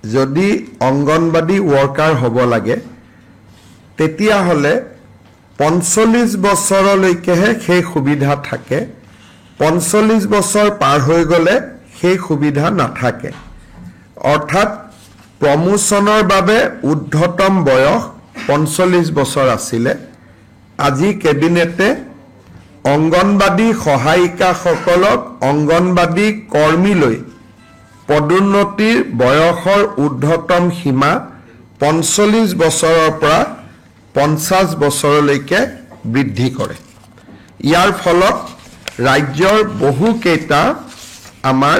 যদি অংগনবাদী ৱৰ্কাৰ হ'ব লাগে তেতিয়াহ'লে 45 বছৰলৈকেহে সেই সুবিধা থাকে 45 বছৰ পাৰ হৈ গ'লে সেই সুবিধা নাথাকে অৰ্থাৎ প্ৰমোচনৰ বাবে ঊৰ্ধ্বতম বয়স 45 বছৰ আছিলে আজি কেবিনেটে অংগনবাদী সহায়িকাসকলক অংগনবাদী কৰ্মীলৈ পদোন্নতিৰ বয়সৰ ঊৰ্ধ্বতম সীমা 45 বছৰৰ পৰা 50 বছৰলৈকে বৃদ্ধি কৰে ইয়াৰ ফলত ৰাজ্যৰ বহু কেইটা আমাৰ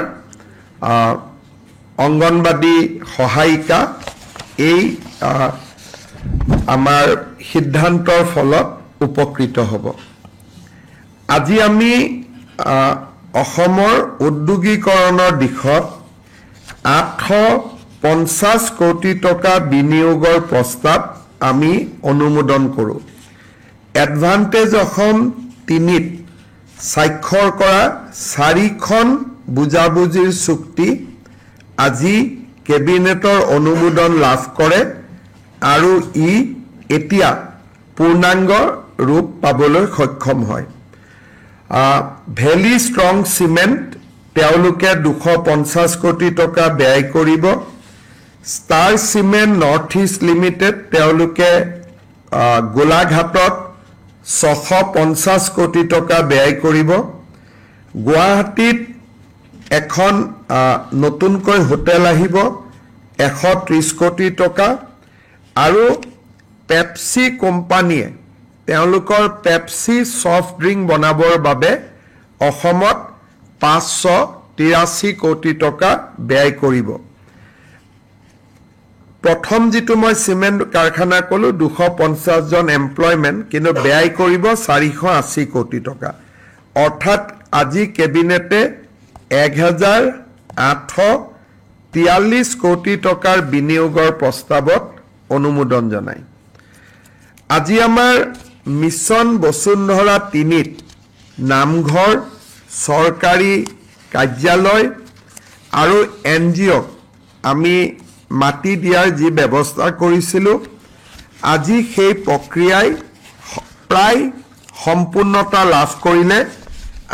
অংগনবাদী সহায়িকা এই আমাৰ সিদ্ধান্তৰ ফলত উপকৃত হ'ব আজি আমি অসমৰ উদ্যোগীকৰণৰ দিশত 850 কোটি টকা বিনিয়োগৰ প্ৰস্তাৱ আমি অনুমোদন কৰোঁ এডভান্টেজ অসম 3ত স্বাক্ষৰ কৰা 4খন বুজাবুজিৰ চুক্তি আজি কেবিনেটৰ অনুমোদন লাভ কৰে আৰু ই এতিয়া পূৰ্ণাংগ ৰূপ পাবলৈ সক্ষম হয় ভেলি ষ্ট্ৰং সিমেন্ট তেওঁলোকে 250 কোটি টকা ব্যয় কৰিব star cement north east limited তেওঁলোকে গোলাঘাটত 650 কোটি টকা ব্যয় কৰিব গুৱাহাটীত এখন নতুনকৈ হোটেল আহিব 130 কোটি টকা আৰু পেপসি কোম্পানীয়ে তেওঁলোকৰ পেপসি সফট ড্ৰিংক বনাবৰ বাবে অসমত 583 কোটি টকা ব্যয় কৰিব প্ৰথম যেটো মই সিমেন্ট কাৰখানা কলো 250 জন এমপ্লয়মেন্ট কিন্তু ব্যয় কৰিব 480 কোটি টকা অৰ্থাৎ আজি কেবিনেটে 1843 কোটি টকাৰ বিনিয়োগৰ প্ৰস্তাৱত অনুমোদন জনায় আজি আমাৰ মিছন বসুন্ধৰা 3ত নামঘৰ সৰকাৰী কাৰ্যালয় আৰু এনজিও আমি মাটি দিয়াৰ যি ব্যৱস্থা কৰিছিলো আজি সেই প্ৰক্ৰিয়াই প্ৰায় সম্পূৰ্ণতা লাভ কৰিলে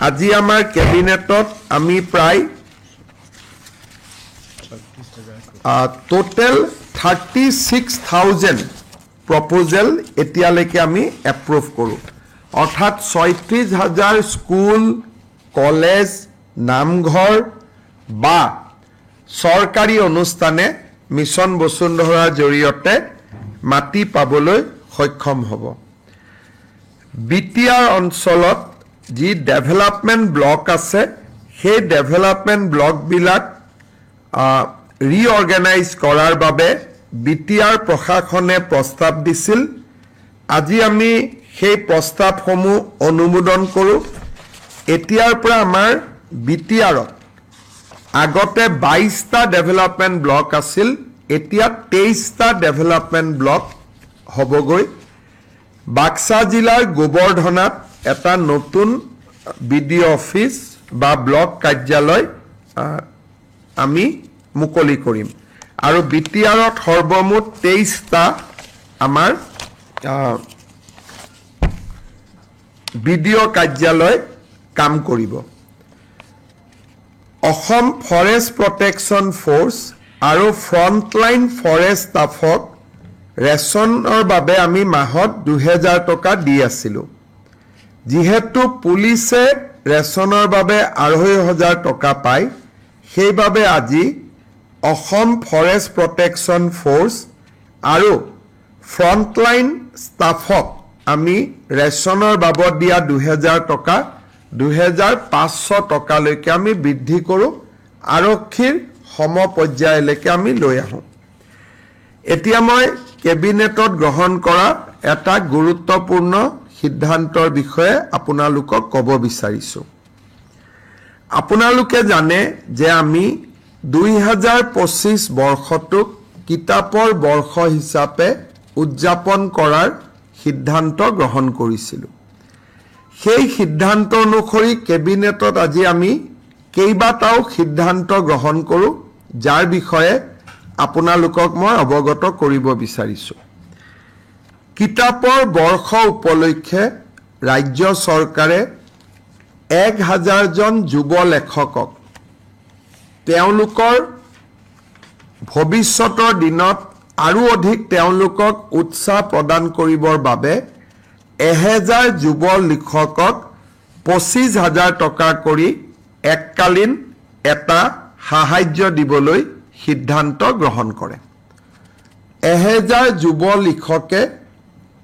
আজি আমাৰ কেবিনেটত আমি প্ৰায় টোটেল 36,000 প্ৰপোজাল এতিয়ালৈকে আমি এপ্ৰুভ কৰোঁ অৰ্থাৎ 36,000 স্কুল কলেজ নামঘৰ বা সৰকাৰী অনুষ্ঠানে মিছন বসুন্ধৰাৰ জৰিয়তে মাটি পাবলৈ সক্ষম হ'ব বিটিআৰ অঞ্চলত যি ডেভেলপমেন্ট ব্লক আছে সেই ডেভেলপমেন্ট ব্লক বিলাক ৰিঅৰ্গানাইজ কৰাৰ বাবে বিটিআৰ প্ৰশাসনে প্ৰস্তাৱ দিছিল আজি আমি সেই প্ৰস্তাৱসমূহ অনুমোদন কৰোঁ এতিয়াৰ পৰা আমাৰ বিটিআৰত আগতে 22টা ডেভেলপমেন্ট ব্লক আছিল এতিয়া 23টা ডেভেলপমেন্ট ব্লক হ'বগৈ বাক্সা জিলাৰ গোবৰ্ধনাত এটা নতুন বিডিও অফিস বা ব্লক কাৰ্যালয় আমি মুকলি কৰিম আৰু বিটিআৰত সৰ্বমুঠ 23টা আমাৰ বিডিও কাৰ্যালয় কাম কৰিব অসম ফৰেষ্ট প্ৰটেকশ্যন ফোৰ্স আৰু ফ্ৰণ্টলাইন ফৰেষ্ট ষ্টাফক ৰেচনৰ বাবে আমি মাহত 2000 টকা দি আছিলো যেহেতু পুলিচে ৰেচনৰ বাবে 2500 টকা পায় সেইবাবে আজি অসম ফৰেষ্ট প্ৰটেকশ্যন ফোৰ্স আৰু ফ্ৰণ্টলাইন ষ্টাফক আমি ৰেচনৰ বাবদ দিয়া 2000 টকা 2500 টকালৈকে আমি বৃদ্ধি কৰোঁ আৰক্ষীৰ সমপৰ্যায়লৈকে আমি লৈ আহোঁ এতিয়া মই কেবিনেটত গ্ৰহণ কৰা এটা গুৰুত্বপূৰ্ণ সিদ্ধান্তৰ বিষয়ে আপোনালোকক ক'ব বিচাৰিছো আপোনালোকে জানে যে আমি 2025 বৰ্ষটোক কিতাপৰ বৰ্ষ হিচাপে উদযাপন কৰাৰ সিদ্ধান্ত গ্ৰহণ কৰিছিলো সেই সিদ্ধান্ত অনুসৰি কেবিনেটত আজি আমি কেইবাটাও সিদ্ধান্ত গ্ৰহণ কৰোঁ যাৰ বিষয়ে আপোনালোকক মই অৱগত কৰিব বিচাৰিছোঁ। কিতাপৰ বৰ্ষ উপলক্ষে ৰাজ্য চৰকাৰে 1000 জন যুৱ লেখকক তেওঁলোকৰ ভৱিষ্যতৰ দিনত আৰু অধিক তেওঁলোকক উৎসাহ প্ৰদান কৰিবৰ বাবে 1000 যুৱ লেখকক 25,000 টকা কৰি এককালীন এটা সাহায্য দিবলৈ সিদ্ধান্ত গ্ৰহণ কৰে। 1000 যুৱ লেখকে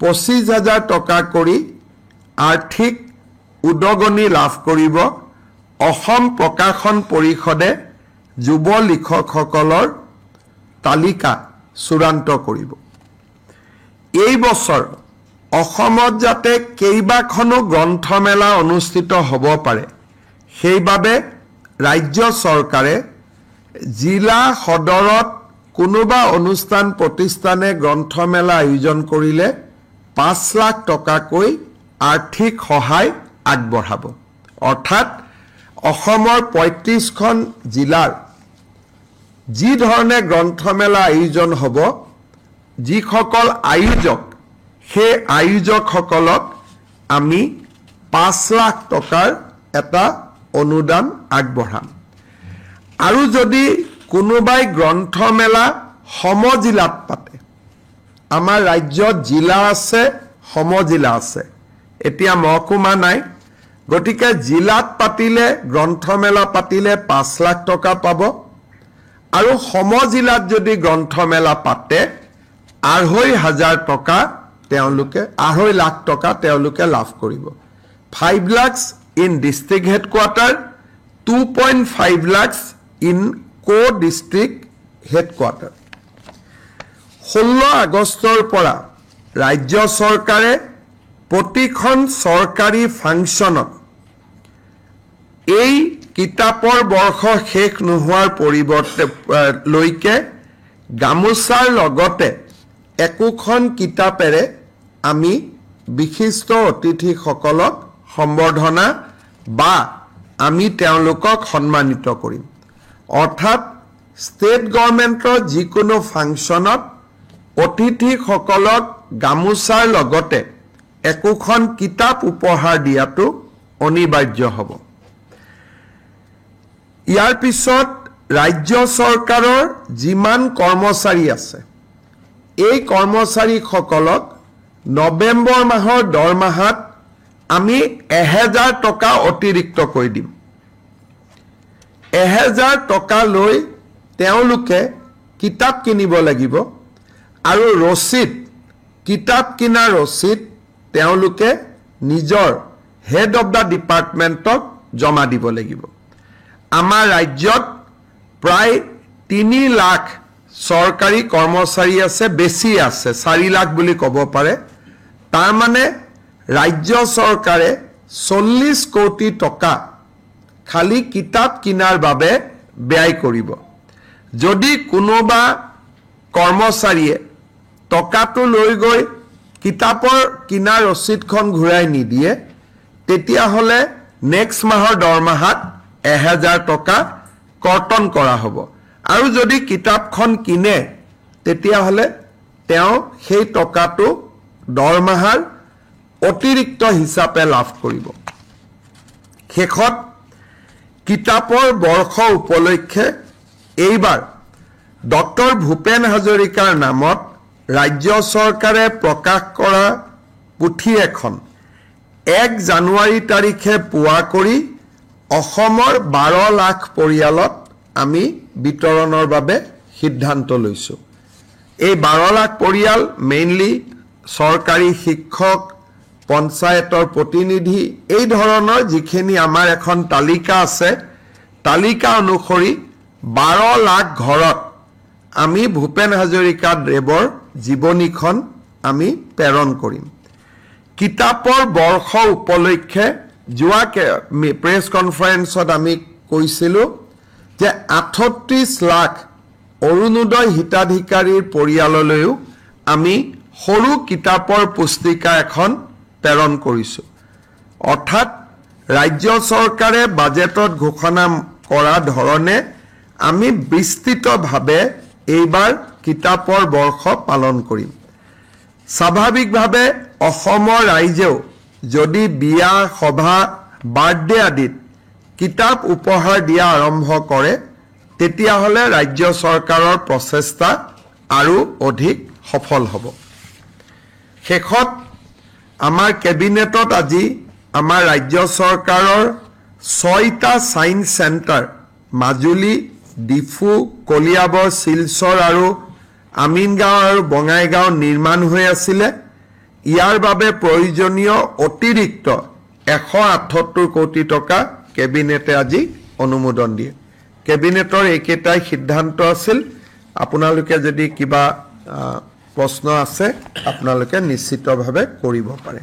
25,000 টকা কৰি আৰ্থিক উদগনি লাভ কৰিব। অসম প্ৰকাশন পৰিষদে যুৱ লেখকসকলৰ তালিকা চূড়ান্ত কৰিব। এই বছৰ অসমত যাতে কেইবাখনো গ্ৰন্থমেলা অনুষ্ঠিত হ'ব পাৰে, সেইবাবে ৰাজ্য চৰকাৰে জিলা সদৰত কোনোবা অনুষ্ঠান প্ৰতিষ্ঠানে গ্ৰন্থমেলা আয়োজন কৰিলে 5 লাখ টকাকৈ আৰ্থিক সহায় আগবঢ়াব। অৰ্থাৎ অসমৰ 35খন জিলাৰ যি ধৰণে গ্ৰন্থমেলা আয়োজন হ'ব, যিসকল আয়োজক সেই আয়োজকসকলক আমি 5 লাখ টকাৰ এটা অনুদান আগবঢ়াম। আৰু যদি কোনোবাই গ্ৰন্থমেলা সমজিলাত পাতে, আমাৰ ৰাজ্যত জিলা আছে, সমজিলা আছে, এতিয়া মহকুমা নাই, গতিকে জিলাত পাতিলে গ্ৰন্থমেলা পাতিলে 5 লাখ টকা পাব। আৰু সমজিলাত যদি গ্ৰন্থমেলা পাতে 2,500 টকা তেওঁলোকে 2.5 লাখ টকা তেওঁলোকে লাভ কৰিব। 5 lakhs in district headquarter, 2.5 lakhs in co-district headquarter। 16 আগষ্টৰ পৰা ৰাজ্য চৰকাৰে প্ৰতিখন চৰকাৰী ফাংচনত এই কিতাপৰ বৰ্ষ শেষ নোহোৱাৰ পৰিৱৰ্তে লৈকে গামোচাৰ লগতে একোখন কিতাপেৰে আমি বিশিষ্ট অতিথিসকলক সম্বৰ্ধনা বা আমি তেওঁলোকক সন্মানিত কৰিম। অৰ্থাৎ ষ্টেট গভৰ্ণমেণ্টৰ যিকোনো ফাংচনত অতিথিসকলক গামোচাৰ লগতে একোখন কিতাপ উপহাৰ দিয়াটো অনিবাৰ্য হ'ব। ইয়াৰ পিছত ৰাজ্য চৰকাৰৰ যিমান কৰ্মচাৰী আছে, এই কৰ্মচাৰীসকলক নৱেম্বৰ মাহৰ দৰমহাত আমি 1000 টকা অতিৰিক্তকৈ দিম। 1000 টকা লৈ তেওঁলোকে কিতাপ কিনিব লাগিব আৰু ৰচিদ, কিতাপ কিনা ৰচিদ তেওঁলোকে নিজৰ হেড অফ দ্য ডিপাৰ্টমেণ্টক জমা দিব লাগিব। আমাৰ ৰাজ্যত প্ৰায় 3 লাখ চৰকাৰী কৰ্মচাৰী আছে, বেছি আছে, 4 লাখ বুলি ক'ব পাৰে। তাৰ মানে ৰাজ্য চৰকাৰে 40 কোটি টকা খালি কিতাপ কিনাৰ বাবে ব্যয় কৰিব। যদি কোনোবা কৰ্মচাৰীয়ে টকাটো লৈ গৈ কিতাপৰ কিনা ৰচিদখন ঘূৰাই নিদিয়ে, তেতিয়াহ'লে নেক্সট মাহৰ দৰমহাত 1000 টকা কৰ্তন কৰা হ'ব। আৰু যদি কিতাপখন কিনে, তেতিয়াহ'লে তেওঁ সেই টকাটো দৰমহাৰ অতিৰিক্ত হিচাপে লাভ কৰিব। শেষত কিতাপৰ বৰ্ষ উপলক্ষে এইবাৰ ডক্টৰ ভূপেন হাজৰিকাৰ নামত ৰাজ্য চৰকাৰে প্ৰকাশ কৰা পুথি এখন 1 জানুৱাৰী তাৰিখে পুৱা কৰি অসমৰ 12 লাখ পৰিয়ালত আমি বিতৰণৰ বাবে সিদ্ধান্ত লৈছোঁ। এই 12 লাখ পৰিয়াল মেইনলি চৰকাৰী শিক্ষক, পঞ্চায়তৰ প্ৰতিনিধি, এই ধৰণৰ যিখিনি আমাৰ এখন তালিকা আছে, তালিকা অনুসৰি 12 লাখ ঘৰত আমি ভূপেন হাজৰিকা দেৱৰ জীৱনীখন আমি প্ৰেৰণ কৰিম। কিতাপৰ বৰ্ষ উপলক্ষে যোৱা প্ৰেছ কনফাৰেন্সত আমি কৈছিলোঁ যে 38 লাখ অৰুণোদয় হিতাধিকাৰীৰ পৰিয়াললৈও আমি সৰু কিতাপৰ পুস্তিকা এখন প্ৰেৰণ কৰিছোঁ। অৰ্থাৎ ৰাজ্য চৰকাৰে বাজেটত ঘোষণা কৰা ধৰণে আমি বিস্তৃতভাৱে এইবাৰ কিতাপৰ বৰ্ষ পালন কৰিম। স্বাভাৱিকভাৱে অসমৰ ৰাইজেও যদি বিয়া সভা বাৰ্থডে আদিত কিতাপ উপহাৰ দিয়া আৰম্ভ কৰে তেতিয়াহ'লে ৰাজ্য চৰকাৰৰ প্ৰচেষ্টা আৰু অধিক সফল হ'ব। শেষত আমাৰ কেবিনেটত আজি আমাৰ ৰাজ্য চৰকাৰৰ 6টা ছায়েন্স চেণ্টাৰ মাজুলী, ডিফু, কলিয়াবৰ, শিলচৰ আৰু আমিনগাঁও আৰু বঙাইগাঁও নিৰ্মাণ হৈ আছিলে। ইয়াৰ বাবে প্ৰয়োজনীয় অতিৰিক্ত 178 কোটি টকা কেবিনেটে আজি অনুমোদন দিয়ে। কেবিনেটৰ এইকেইটাই সিদ্ধান্ত আছিল। আপোনালোকে যদি কিবা প্ৰশ্ন আছে আপোনালোকে নিশ্চিতভাৱে কৰিব পাৰে।